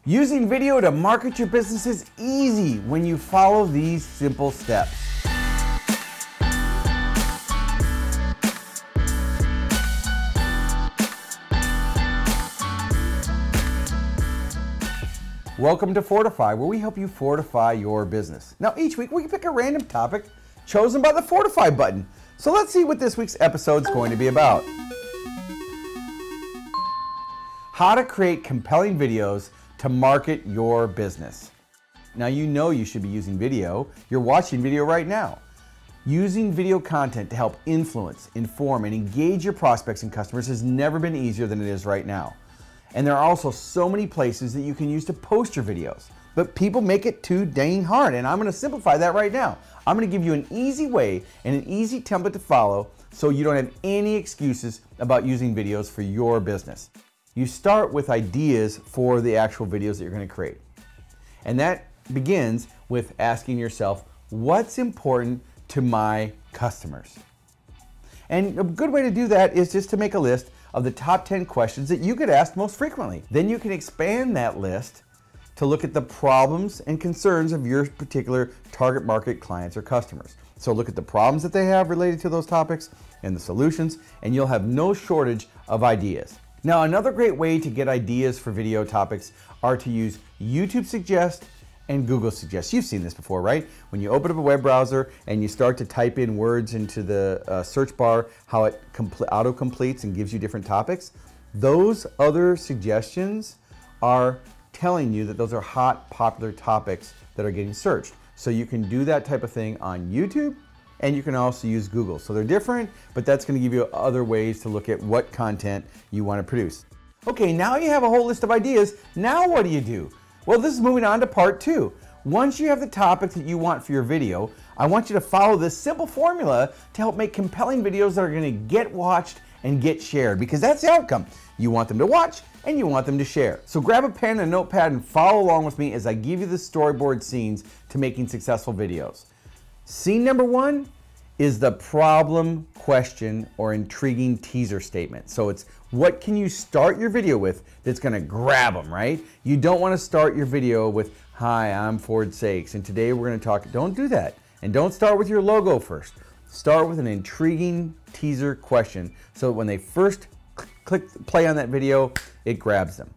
Using video to market your business is easy when you follow these simple steps. Welcome to Fordify, where we help you fortify your business. Now, each week we pick a random topic chosen by the Fordify button. So let's see what this week's episode is going to be about. How to create compelling videos to market your business. Now, you know you should be using video. You're watching video right now. Using video content to help influence, inform, and engage your prospects and customers has never been easier than it is right now. And there are also so many places that you can use to post your videos. But people make it too dang hard, and I'm going to simplify that right now. I'm going to give you an easy way and an easy template to follow so you don't have any excuses about using videos for your business. You start with ideas for the actual videos that you're going to create. And that begins with asking yourself, what's important to my customers? And a good way to do that is just to make a list of the top 10 questions that you get asked most frequently. Then you can expand that list to look at the problems and concerns of your particular target market clients or customers. So look at the problems that they have related to those topics and the solutions, and you'll have no shortage of ideas. Now, another great way to get ideas for video topics are to use YouTube Suggest and Google Suggest. You've seen this before, right? When you open up a web browser and you start to type in words into the search bar, how it auto-completes and gives you different topics. Those other suggestions are telling you that those are hot, popular topics that are getting searched. So you can do that type of thing on YouTube, and you can also use Google. So they're different, but that's going to give you other ways to look at what content you want to produce. Okay, now you have a whole list of ideas. Now what do? Well, this is moving on to part 2. Once you have the topic that you want for your video, I want you to follow this simple formula to help make compelling videos that are going to get watched and get shared, because that's the outcome. You want them to watch and you want them to share. So grab a pen and a notepad and follow along with me as I give you the storyboard scenes to making successful videos. Scene number 1 is the problem, question, or intriguing teaser statement. So it's what can you start your video with that's gonna grab them, right? You don't wanna start your video with, "Hi, I'm Ford Saeks, and today we're gonna talk." Don't do that. And don't start with your logo first. Start with an intriguing teaser question so that when they first click play on that video, it grabs them.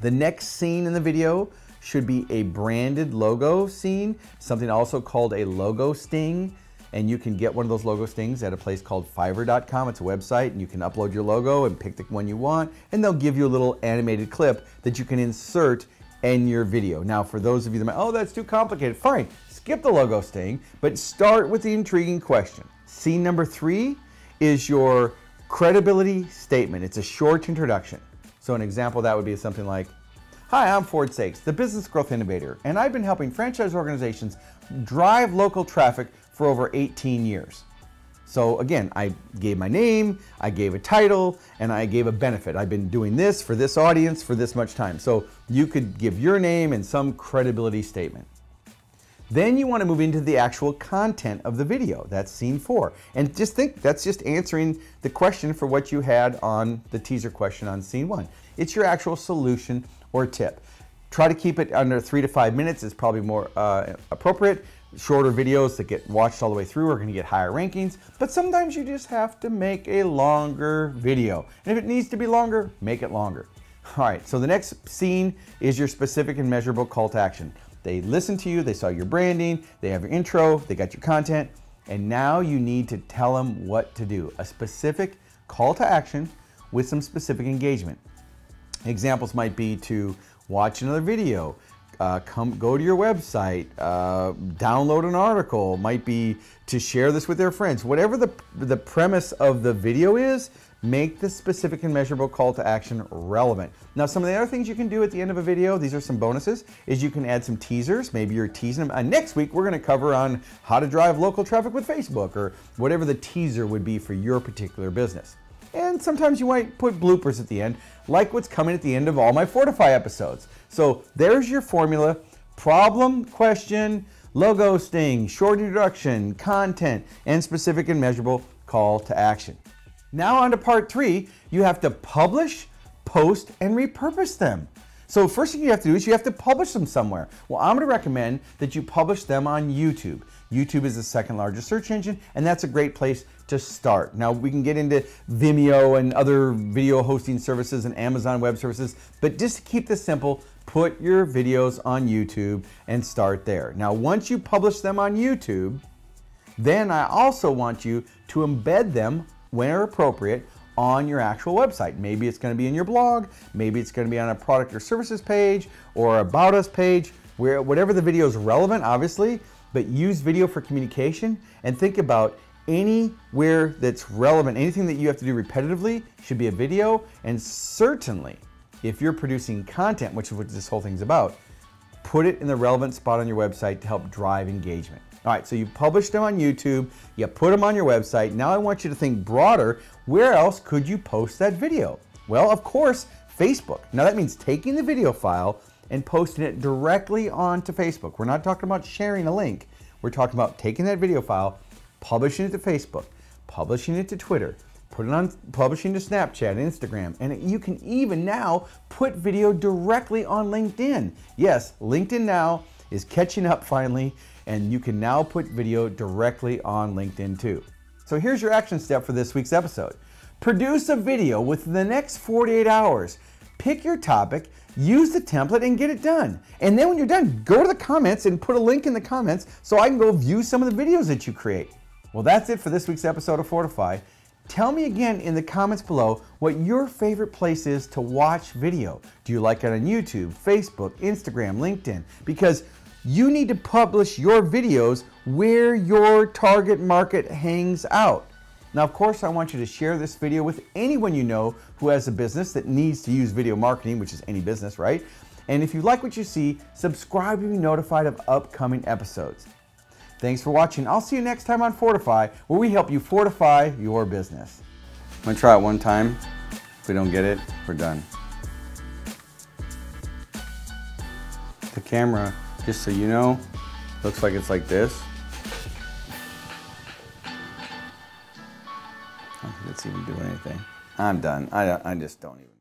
The next scene in the video should be a branded logo scene, something also called a logo sting. And you can get one of those logo stings at a place called Fiverr.com. It's a website, and you can upload your logo and pick the one you want, and they'll give you a little animated clip that you can insert in your video. Now, for those of you that might, oh, that's too complicated, fine, skip the logo sting, but start with the intriguing question. Scene number 3 is your credibility statement. It's a short introduction. So an example of that would be something like, "Hi, I'm Ford Saeks, the business growth innovator, and I've been helping franchise organizations drive local traffic for over 18 years. So again, I gave my name, I gave a title, and I gave a benefit. I've been doing this for this audience for this much time. So you could give your name and some credibility statement. Then you want to move into the actual content of the video. That's scene 4. And just think, that's just answering the question for what you had on the teaser question on scene 1. It's your actual solution or tip. Try to keep it under 3 to 5 minutes is probably more appropriate. Shorter videos that get watched all the way through are going to get higher rankings, but sometimes you just have to make a longer video. And if it needs to be longer, make it longer. All right, so the next scene is your specific and measurable call to action. They listened to you, they saw your branding, they have your intro, they got your content, and now you need to tell them what to do. A specific call to action with some specific engagement. Examples might be to watch another video, go to your website, download an article, might be to share this with their friends. Whatever the premise of the video is, make the specific and measurable call to action relevant. Now, some of the other things you can do at the end of a video, these are some bonuses, is you can add some teasers. Maybe you're teasing them. Next week, we're gonna cover on how to drive local traffic with Facebook, or whatever the teaser would be for your particular business. And sometimes you might put bloopers at the end, like what's coming at the end of all my Fordify episodes. So there's your formula: problem, question, logo sting, short introduction, content, and specific and measurable call to action. Now on to part 3, you have to publish, post, and repurpose them. So first thing you have to do is you have to publish them somewhere. Well, I'm going to recommend that you publish them on YouTube. YouTube is the second largest search engine, and that's a great place to start. Now we can get into Vimeo and other video hosting services and Amazon Web Services, but just to keep this simple, put your videos on YouTube and start there. Now once you publish them on YouTube, then I also want you to embed them where appropriate on your actual website. Maybe it's going to be in your blog, maybe it's going to be on a product or services page or about us page, where whatever the video is relevant, obviously, but use video for communication and think about anywhere that's relevant, anything that you have to do repetitively should be a video. And certainly if you're producing content, which is what this whole thing's about, put it in the relevant spot on your website to help drive engagement. All right, so you published them on YouTube, you put them on your website. Now I want you to think broader. Where else could you post that video? Well, of course, Facebook. Now that means taking the video file and posting it directly onto Facebook. We're not talking about sharing a link. We're talking about taking that video file, publishing it to Facebook, publishing it to Twitter, publishing to Snapchat, Instagram, and you can even now put video directly on LinkedIn. Yes, LinkedIn now is catching up finally, and you can now put video directly on LinkedIn too. So here's your action step for this week's episode. Produce a video within the next 48 hours. Pick your topic, use the template, and get it done. And then when you're done, go to the comments and put a link in the comments so I can go view some of the videos that you create. Well, that's it for this week's episode of Fordify. Tell me again in the comments below what your favorite place is to watch video. Do you like it on YouTube, Facebook, Instagram, LinkedIn? Because you need to publish your videos where your target market hangs out. Now, of course, I want you to share this video with anyone you know who has a business that needs to use video marketing, which is any business, right? And if you like what you see, subscribe to be notified of upcoming episodes. Thanks for watching. I'll see you next time on Fordify, where we help you fortify your business. I'm gonna try it one time. If we don't get it, we're done. The camera, just so you know, looks like it's like this. I don't think it's even doing anything. I'm done. I just don't even.